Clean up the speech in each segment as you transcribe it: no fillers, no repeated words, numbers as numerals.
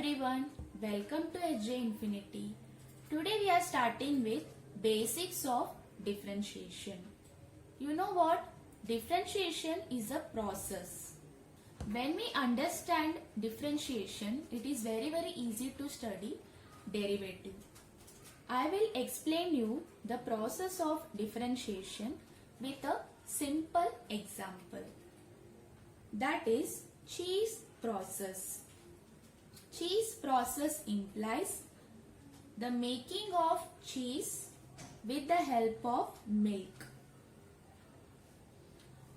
everyone, welcome to HJ Infinity. Today we are starting with basics of differentiation. You know what? Differentiation is a process. When we understand differentiation, it is very easy to study derivative. I will explain you the process of differentiation with a simple example. That is cheese process. Cheese process implies the making of cheese with the help of milk.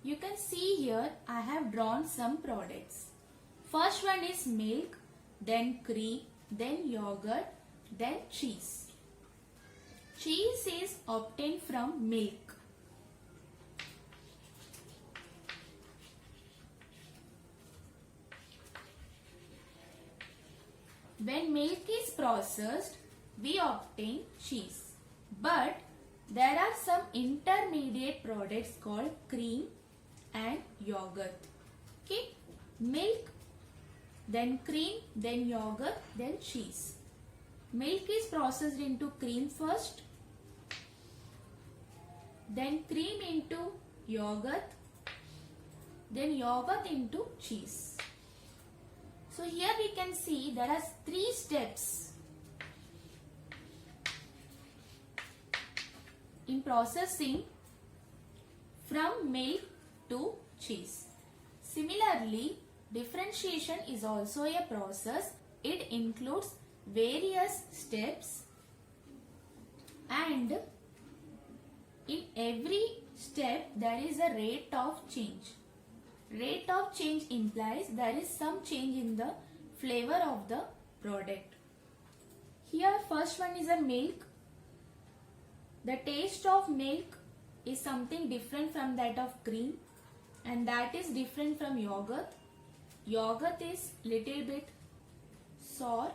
You can see here I have drawn some products. First one is milk, then cream, then yogurt, then cheese. Cheese is obtained from milk. When milk is processed, we obtain cheese. But there are some intermediate products called cream and yogurt. Okay? Milk, then cream, then yogurt, then cheese. Milk is processed into cream first, then cream into yogurt, then yogurt into cheese. So here we can see there are 3 steps in processing from milk to cheese. Similarly, differentiation is also a process. It includes various steps and in every step there is a rate of change. Rate of change implies there is some change in the flavor of the product. Here first one is a milk. The taste of milk is something different from that of cream and that is different from yogurt. Yogurt is little bit sour.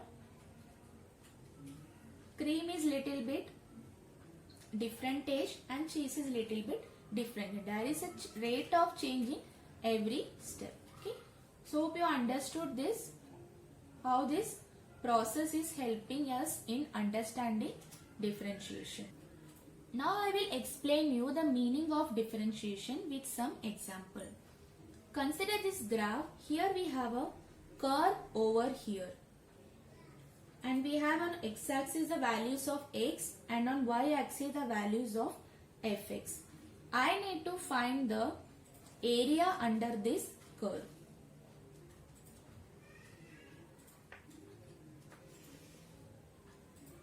Cream is little bit different taste and cheese is little bit different. There is a rate of change in every step. Okay, so hope you understood this, how this process is helping us in understanding differentiation. Now I will explain you the meaning of differentiation with some example. Consider this graph. Here we have a curve over here and we have on x-axis the values of x and on y-axis the values of fx. I need to find the area under this curve.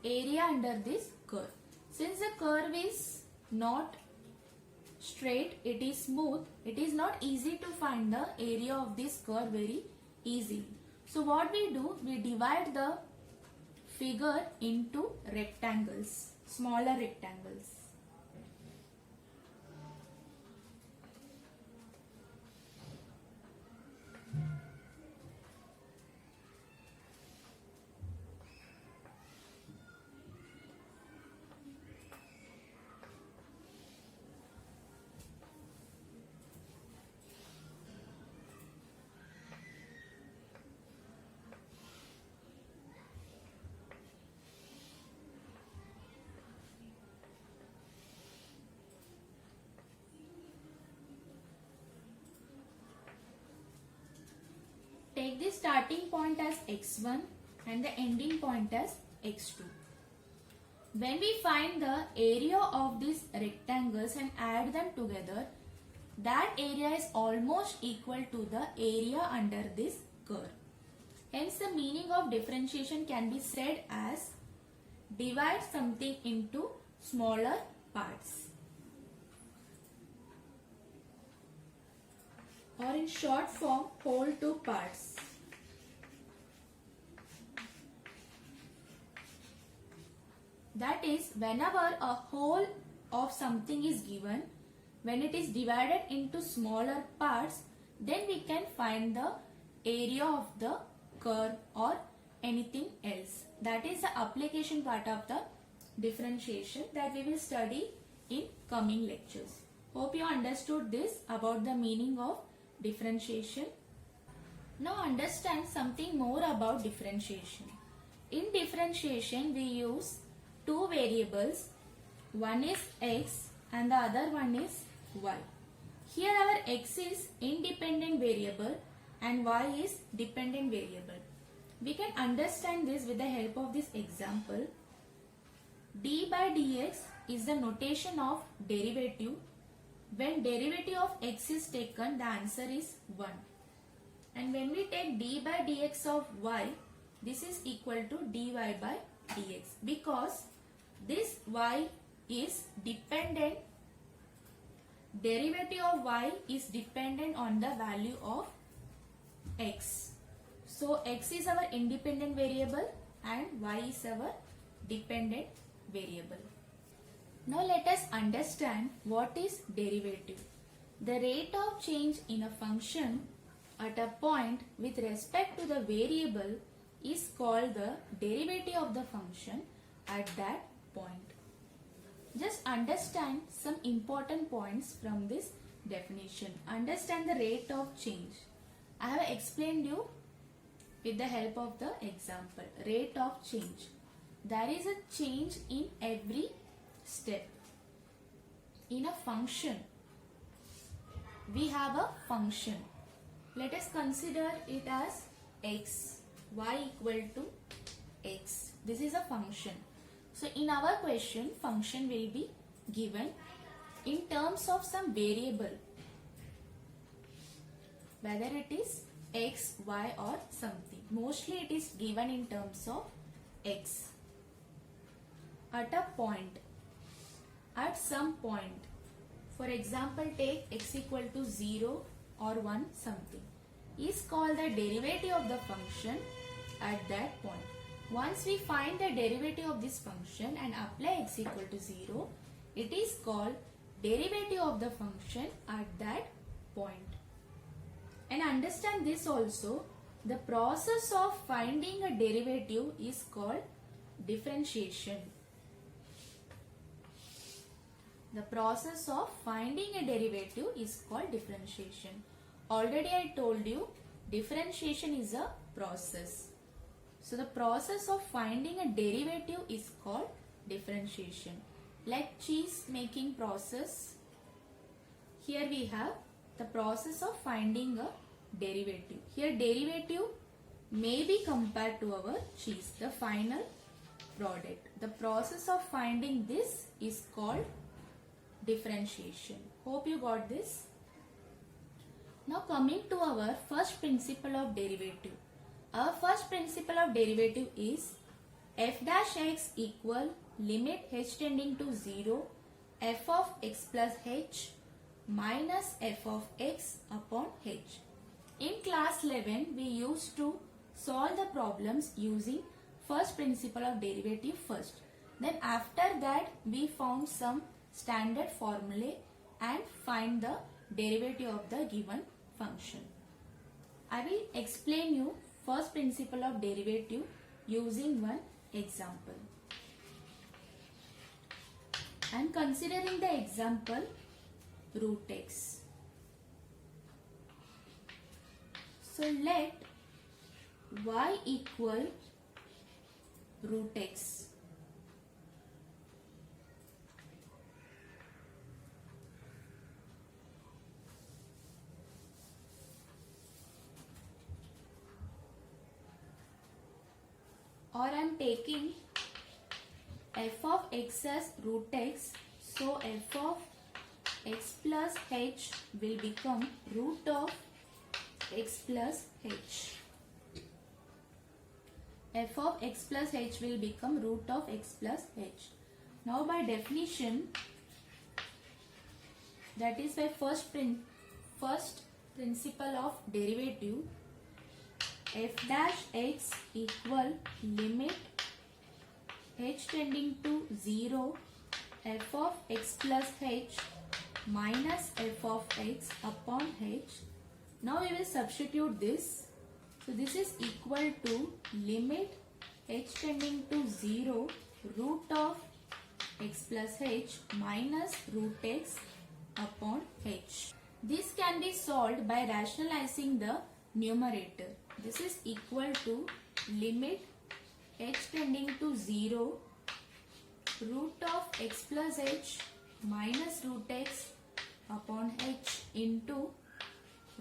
Area under this curve. Since the curve is not straight, it is smooth, it is not easy to find the area of this curve very easily. So what we do, we divide the figure into rectangles, smaller rectangles. Take the starting point as x1 and the ending point as x2. When we find the area of these rectangles and add them together, that area is almost equal to the area under this curve. Hence the meaning of differentiation can be said as divide something into smaller parts. Or in short form, whole to parts. That is, whenever a whole of something is given, when it is divided into smaller parts, then we can find the area of the curve or anything else. That is the application part of the differentiation that we will study in coming lectures. Hope you understood this about the meaning of differentiation. Now understand something more about differentiation. In differentiation we use two variables. One is x and the other one is y. Here our x is independent variable and y is dependent variable. We can understand this with the help of this example. D by dx is the notation of derivative. When derivative of x is taken, the answer is 1. And when we take d by dx of y, this is equal to dy by dx, because this y is dependent, derivative of y is dependent on the value of x. So x is our independent variable and y is our dependent variable. Now let us understand what is derivative. The rate of change in a function at a point with respect to the variable is called the derivative of the function at that point. Just understand some important points from this definition. Understand the rate of change. I have explained you with the help of the example. Rate of change. There is a change in every step. In a function, we have a function. Let us consider it as x, y equal to x. This is a function. So in our question, function will be given in terms of some variable, whether it is x, y or something. Mostly it is given in terms of x. At a point, at some point, for example take x equal to 0 or 1 something, is called the derivative of the function at that point. Once we find the derivative of this function and apply x equal to 0, it is called derivative of the function at that point. And understand this also, the process of finding a derivative is called differentiation. The process of finding a derivative is called differentiation. Already I told you, differentiation is a process. So the process of finding a derivative is called differentiation. Like cheese making process, here we have the process of finding a derivative. Here derivative may be compared to our cheese, the final product. The process of finding this is called differentiation. Hope you got this. Now coming to our first principle of derivative. Our first principle of derivative is f dash x equal limit h tending to 0 f of x plus h minus f of x upon h. In class 11 we used to solve the problems using first principle of derivative first. Then after that we found some standard formulae and find the derivative of the given function. I will explain you first principle of derivative using one example. I am considering the example root x. So let y equal root x. Or I am taking f of x as root x, so f of x plus h will become root of x plus h. F of x plus h will become root of x plus h. Now by definition, that is by first principle of derivative, f dash x equal limit h tending to 0 f of x plus h minus f of x upon h. Now we will substitute this. So this is equal to limit h tending to 0 root of x plus h minus root x upon h. This can be solved by rationalizing the numerator. This is equal to limit h tending to 0 root of x plus h minus root x upon h into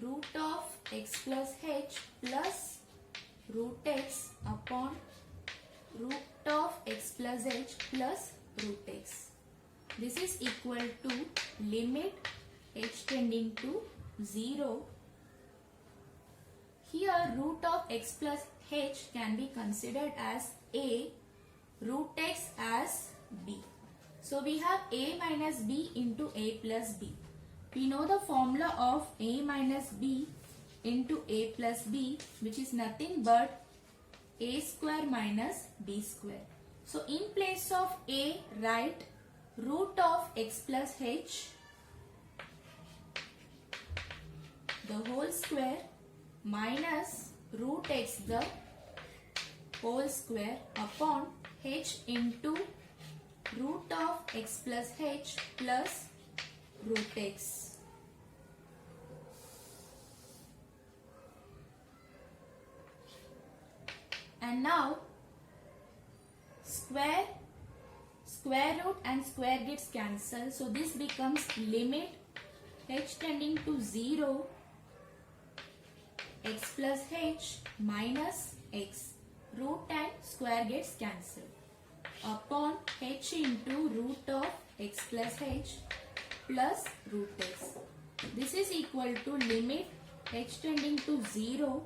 root of x plus h plus root x upon root of x plus h plus root x. This is equal to limit h tending to 0. Here root of x plus h can be considered as a, root x as b. So we have a minus b into a plus b. We know the formula of a minus b into a plus b, which is nothing but a square minus b square. So in place of a, write root of x plus h the whole square minus root x the whole square upon h into root of x plus h plus root x. And now square root and square gets cancelled. So this becomes limit h tending to 0 x plus h minus x. Root and square gets cancelled upon h into root of x plus h plus root x. This is equal to limit h tending to 0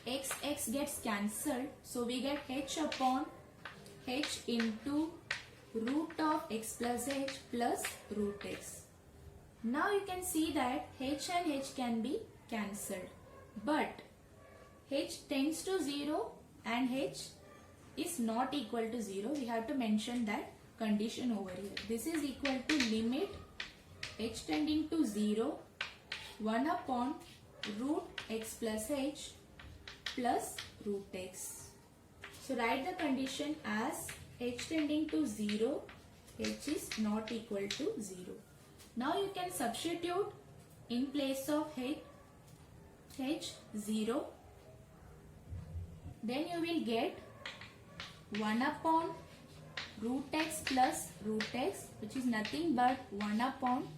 x gets cancelled. So we get h upon h into root of x plus h plus root x. Now you can see that h and h can be cancelled. But h tends to 0 and h is not equal to 0. We have to mention that condition over here. This is equal to limit h tending to 0 1 upon root x plus h plus root x. So write the condition as h tending to 0, h is not equal to 0. Now you can substitute in place of h 0. Then you will get 1 upon root x plus root x, which is nothing but 1 upon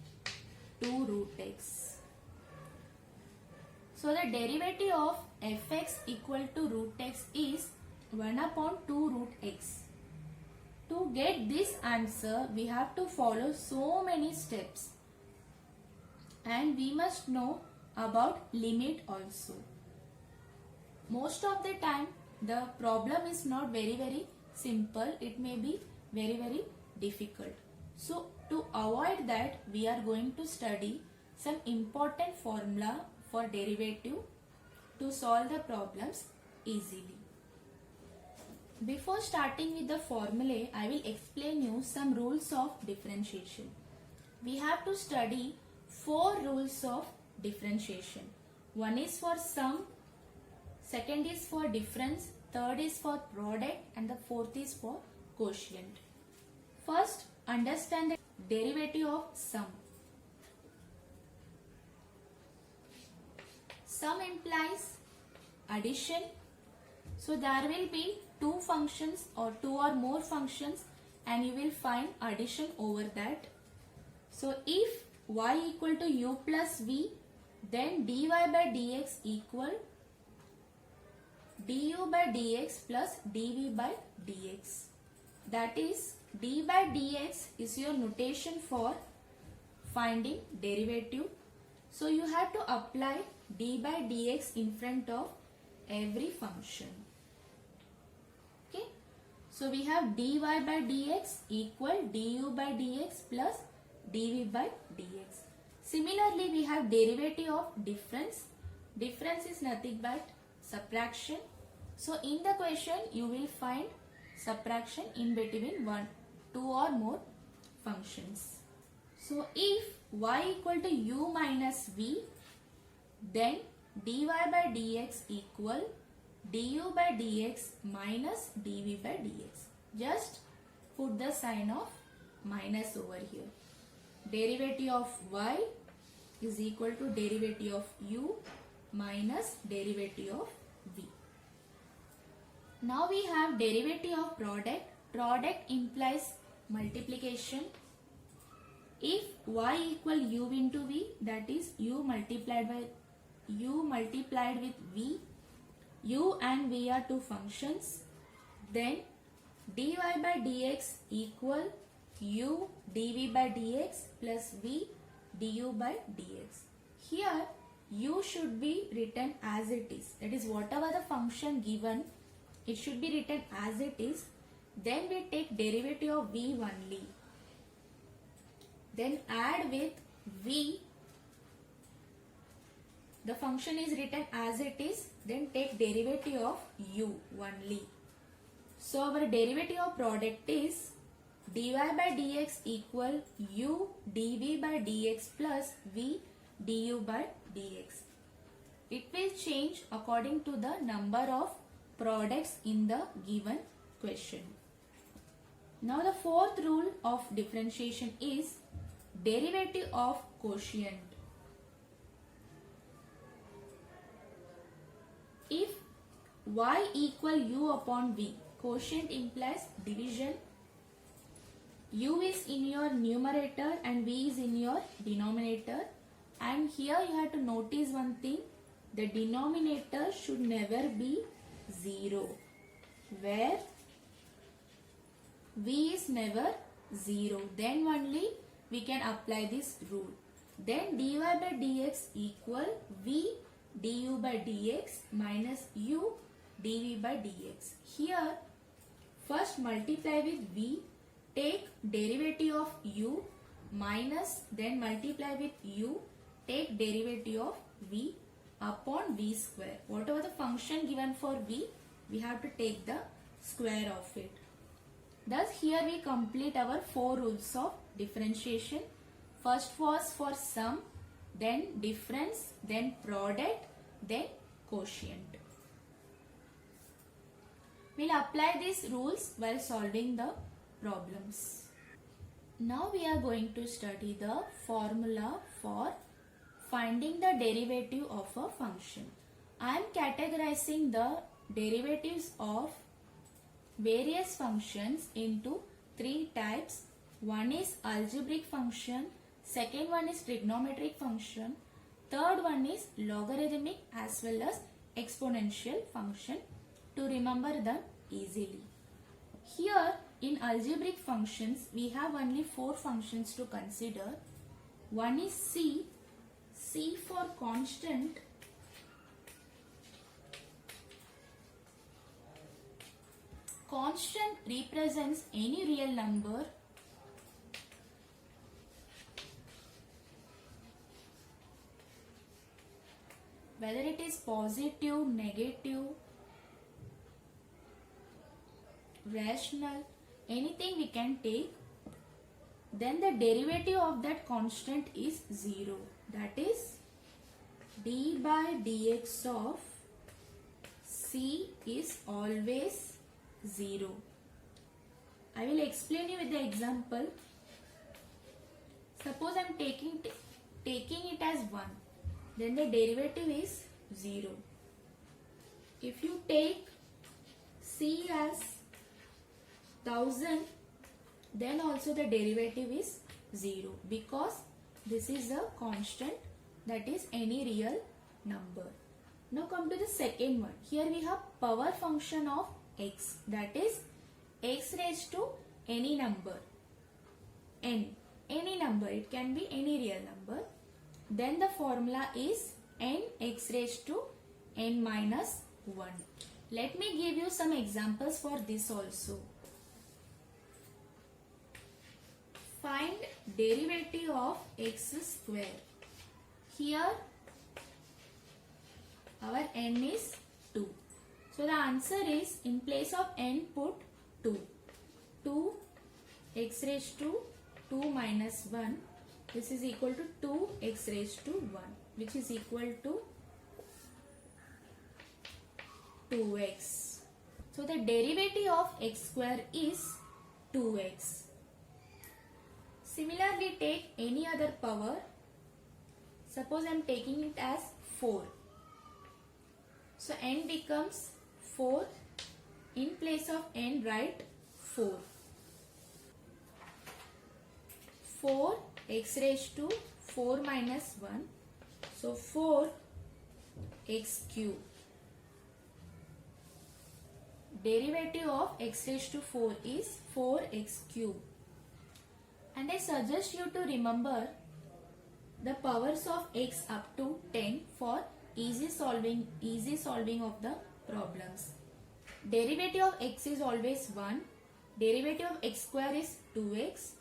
2 root x. So the derivative of fx equal to root x is 1 upon 2 root x. To get this answer, we have to follow so many steps. And we must know about limit also. Most of the time, the problem is not very simple. It may be very difficult. So to avoid that, we are going to study some important formula for derivative to solve the problems easily. Before starting with the formulae, I will explain you some rules of differentiation. We have to study 4 rules of differentiation. One is for sum, second is for difference, third is for product, and the fourth is for quotient. First, understand the derivative of sum. Sum implies addition. So there will be 2 functions or 2 or more functions and you will find addition over that. So if y equal to u plus v, then dy by dx equal du by dx plus dv by dx. That is, d by dx is your notation for finding derivative. So you have to apply d by dx in front of every function. Okay. So we have dy by dx equal du by dx plus dv by dx. Similarly, we have derivative of difference. Difference is nothing but subtraction. So in the question, you will find subtraction in between 2 or more functions. So if y equal to u minus v, then dy by dx equal du by dx minus dv by dx. Just put the sign of minus over here. Derivative of y is equal to derivative of u minus derivative of v. Now we have derivative of product. Product implies multiplication. If y equal u into v, that is u multiplied with v. U and v are two functions. Then dy by dx equal u dv by dx plus v du by dx. Here u should be written as it is. That is, whatever the function given, it should be written as it is. Then we take derivative of v only. Then add with v. The function is written as it is. Then take derivative of u only. So our derivative of product is dy by dx equal u dv by dx plus v du by dx. It will change according to the number of products in the given question. Now the fourth rule of differentiation is derivative of quotient. If y equal u upon v, quotient implies division. U is in your numerator and v is in your denominator. And here you have to notice one thing. The denominator should never be 0. Where v is never 0. Then only we can apply this rule. Then dy by dx equal v du by dx minus u dv by dx. Here first multiply with v, take derivative of u minus, then multiply with u, take derivative of v upon v square. Whatever the function given for v, we have to take the square of it. Thus here we complete our 4 rules of differentiation. First was for sum, then difference, then product, then quotient. We'll apply these rules while solving the problems. Now we are going to study the formula for finding the derivative of a function. I am categorizing the derivatives of various functions into 3 types. One is algebraic function, second one is trigonometric function, third one is logarithmic as well as exponential function, to remember them easily. Here in algebraic functions we have only 4 functions to consider. One is C for constant. Constant represents any real number whether it is positive, negative, rational, anything we can take. Then the derivative of that constant is 0. That is d by dx of C is always 0. I will explain you with the example. Suppose I am taking it as 1. Then the derivative is 0. If you take C as 1000, then also the derivative is 0, because this is a constant, that is any real number. Now come to the second one. Here we have power function of x, that is x raised to any number, n, any number, it can be any real number. Then the formula is n x raised to n minus 1. Let me give you some examples for this also. Find derivative of x square. Here our n is 2. So the answer is, in place of n put 2. 2 x raised to 2 minus 1. This is equal to 2 x raised to 1, which is equal to 2x. So the derivative of x square is 2x. Similarly, take any other power. Suppose I am taking it as 4. So n becomes 4. In place of n, write 4. 4 x raised to 4 minus 1. So 4 x cube. Derivative of x raised to 4 is 4x cube. And I suggest you to remember the powers of x up to 10 for easy solving of the problems. Derivative of x is always 1. Derivative of x square is 2x.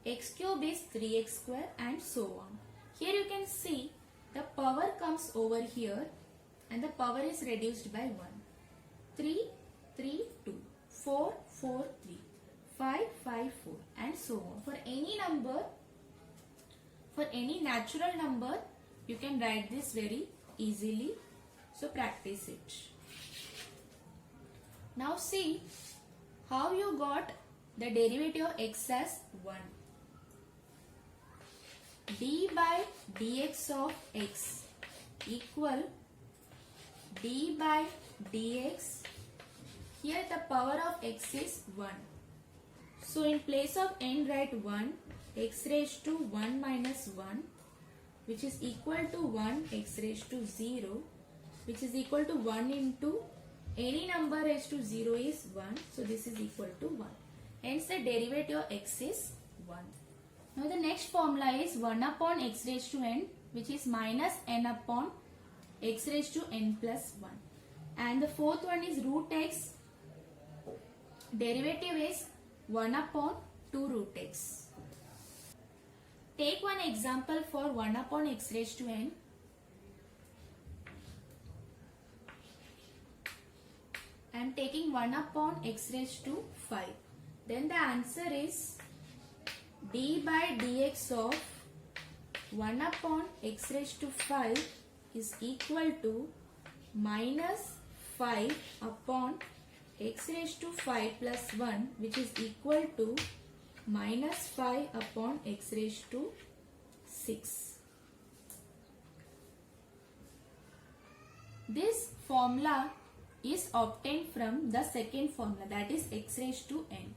X cube is 3x square, and so on. Here you can see the power comes over here and the power is reduced by 1. 3, 3, 2, 4, 4, 3, 5, 5, 4, and so on. For any number, for any natural number, you can write this very easily. So practice it. Now see how you got the derivative of x as 1. D by dx of x equal d by dx. Here the power of x is 1. So in place of n, write 1. X raised to 1 minus 1, which is equal to 1 x raised to 0, which is equal to 1 into any number raised to 0 is 1. So this is equal to 1. Hence the derivative of x is 1. Now the next formula is 1 upon x raised to n, which is minus n upon x raised to n plus 1. And the fourth one is root x. Derivative is 1 upon 2 root x. Take one example for 1 upon x raised to n. I am taking 1 upon x raised to 5. Then the answer is d by dx of 1 upon x raised to 5 is equal to minus 5 upon x raised to 5 plus 1, which is equal to minus 5 upon x raised to 6. This formula is obtained from the second formula, that is x raised to n.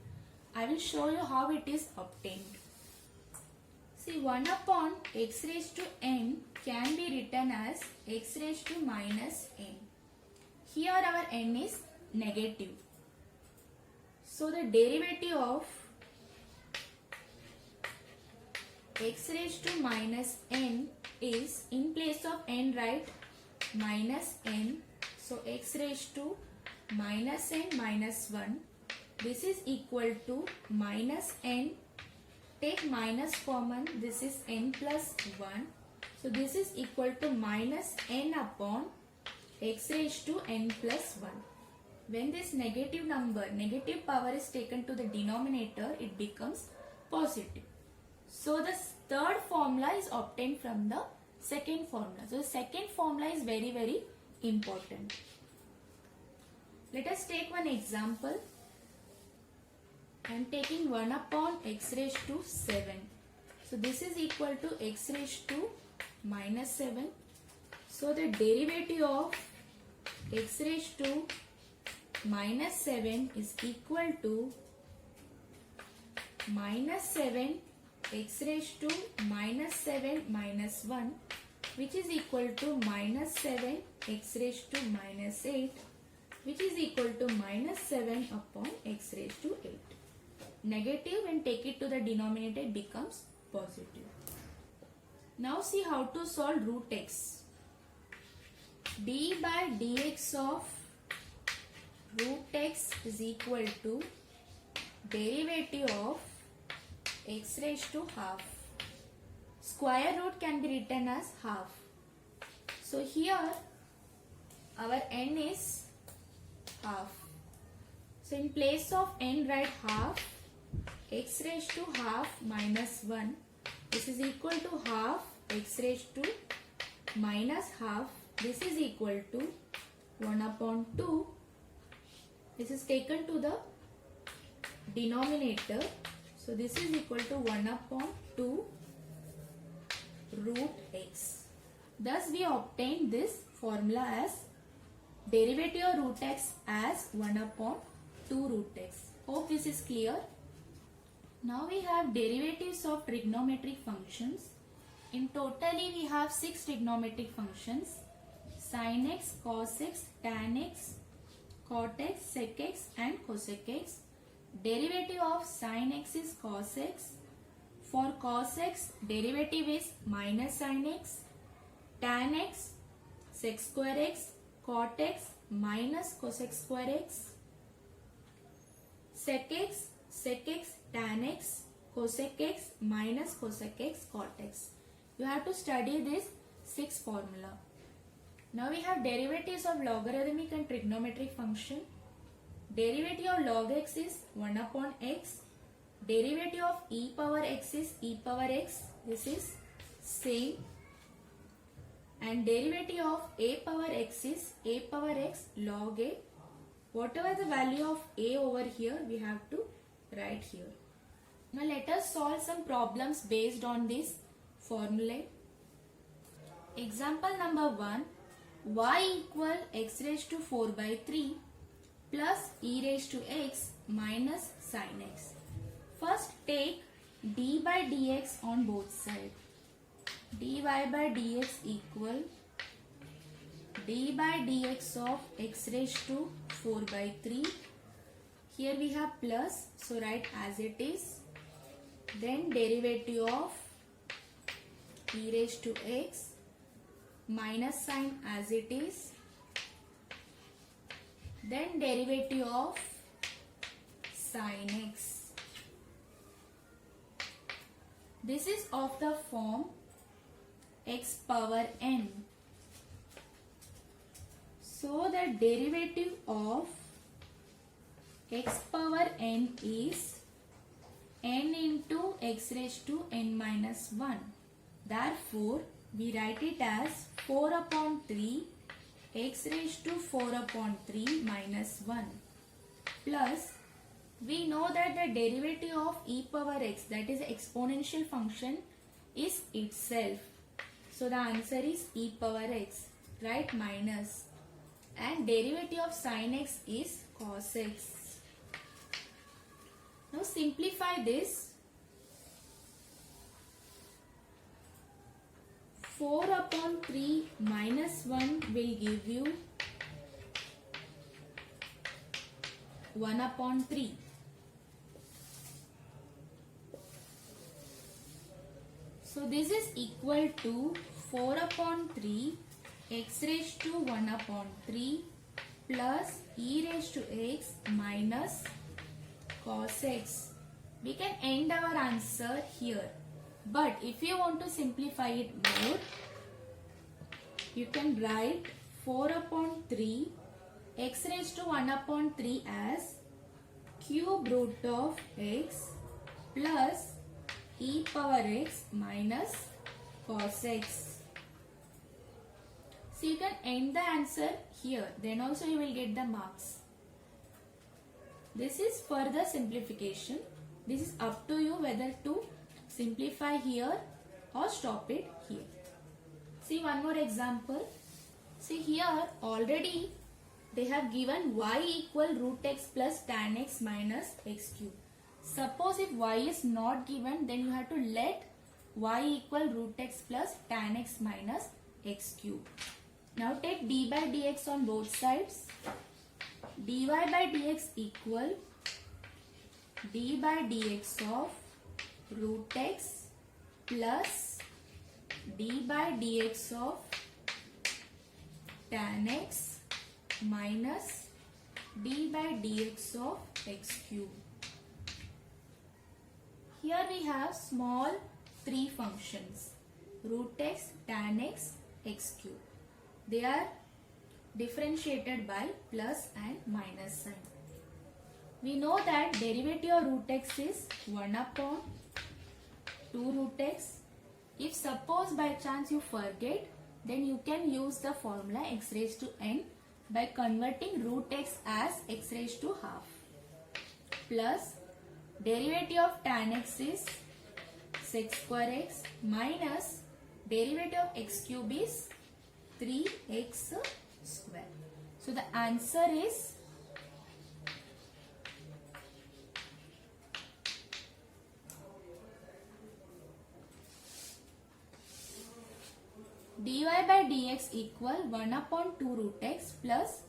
I will show you how it is obtained. See, 1 upon x raised to n can be written as x raised to minus n. Here our n is negative. So the derivative of x raised to minus n is, in place of n, write minus n. So x raised to minus n minus 1. This is equal to minus n. Take minus common. This is n plus 1. So this is equal to minus n upon x raised to n plus 1. When this negative number, negative power is taken to the denominator, it becomes positive. So the third formula is obtained from the second formula. So the second formula is very, very important. Let us take one example. I am taking 1 upon x raised to 7. So this is equal to x raised to minus 7. So the derivative of x raised to minus 7 is equal to minus 7 x raised to minus 7 minus 1, which is equal to minus 7 x raised to minus 8, which is equal to minus 7 upon x raised to 8. Negative, when take it to the denominator, it becomes positive. Now see how to solve root x. D by dx of root x is equal to derivative of x raised to half. Square root can be written as half. So here our n is half. So in place of n, write half. X raised to half minus 1. This is equal to half x raised to minus half. This is equal to 1 upon 2. This is taken to the denominator. So this is equal to 1 upon 2 root x. Thus we obtain this formula as derivative of root x as 1 upon 2 root x. Hope this is clear. Now we have derivatives of trigonometric functions. In totally we have 6 trigonometric functions: sin x, cos x, tan x, cot x, sec x and cosec x. Derivative of sin x is cos x. For cos x, derivative is minus sin x, tan x, sec square x, cot x minus cosec square x, sec x, tan x, cosec x minus cosec x, cot x. You have to study this 6 formula. Now we have derivatives of logarithmic and trigonometric function. Derivative of log x is 1 upon x. Derivative of e power x is e power x. This is same. And derivative of a power x is a power x log a. Whatever the value of a over here, we have to write here. Now let us solve some problems based on this formulae. Example number 1. Y equal x raised to 4 by 3 plus e raised to x minus sin x. First take d by dx on both sides. dy by dx equal d by dx of x raised to 4 by 3. Here we have plus, so write as it is. Then derivative of e raised to x minus sign as it is. Then derivative of sin x. This is of the form x power n. So the derivative of x power n is n into x raised to n minus 1. Therefore, we write it as 4 upon 3 x raised to 4 upon 3 minus 1 plus we know that the derivative of e power x, that is exponential function, is itself. So the answer is e power x, right, minus, and derivative of sin x is cos x. Now simplify this. 4 upon 3 minus 1 will give you 1 upon 3. So this is equal to 4 upon 3 x raised to 1 upon 3 plus e raised to x minus cos x. We can end our answer here. But if you want to simplify it more, you can write 4 upon 3 x raised to 1 upon 3 as cube root of x plus e power x minus cos x. So you can end the answer here. Then also you will get the marks. This is further simplification. This is up to you whether to simplify here or stop it here. See one more example. See here already they have given y equal root x plus tan x minus x cube. Suppose if y is not given, then you have to let y equal root x plus tan x minus x cube. Now take d by dx on both sides. dy by dx equal d by dx of root x plus d by dx of tan x minus d by dx of x cube. Here we have small 3 functions, root x, tan x, x cube. They are differentiated by plus and minus sign. We know that derivative of root x is 1 upon 2 root x. If suppose by chance you forget, then you can use the formula x raised to n by converting root x as x raised to half plus derivative of tan x is sec square x minus derivative of x cube is 3x square. So the answer is dy by dx equal 1 upon 2 root x plus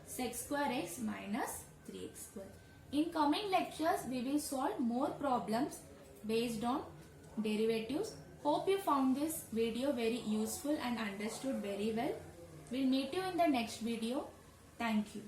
sec square x minus 3x square. In coming lectures, we will solve more problems based on derivatives. Hope you found this video very useful and understood very well. We'll meet you in the next video. Thank you.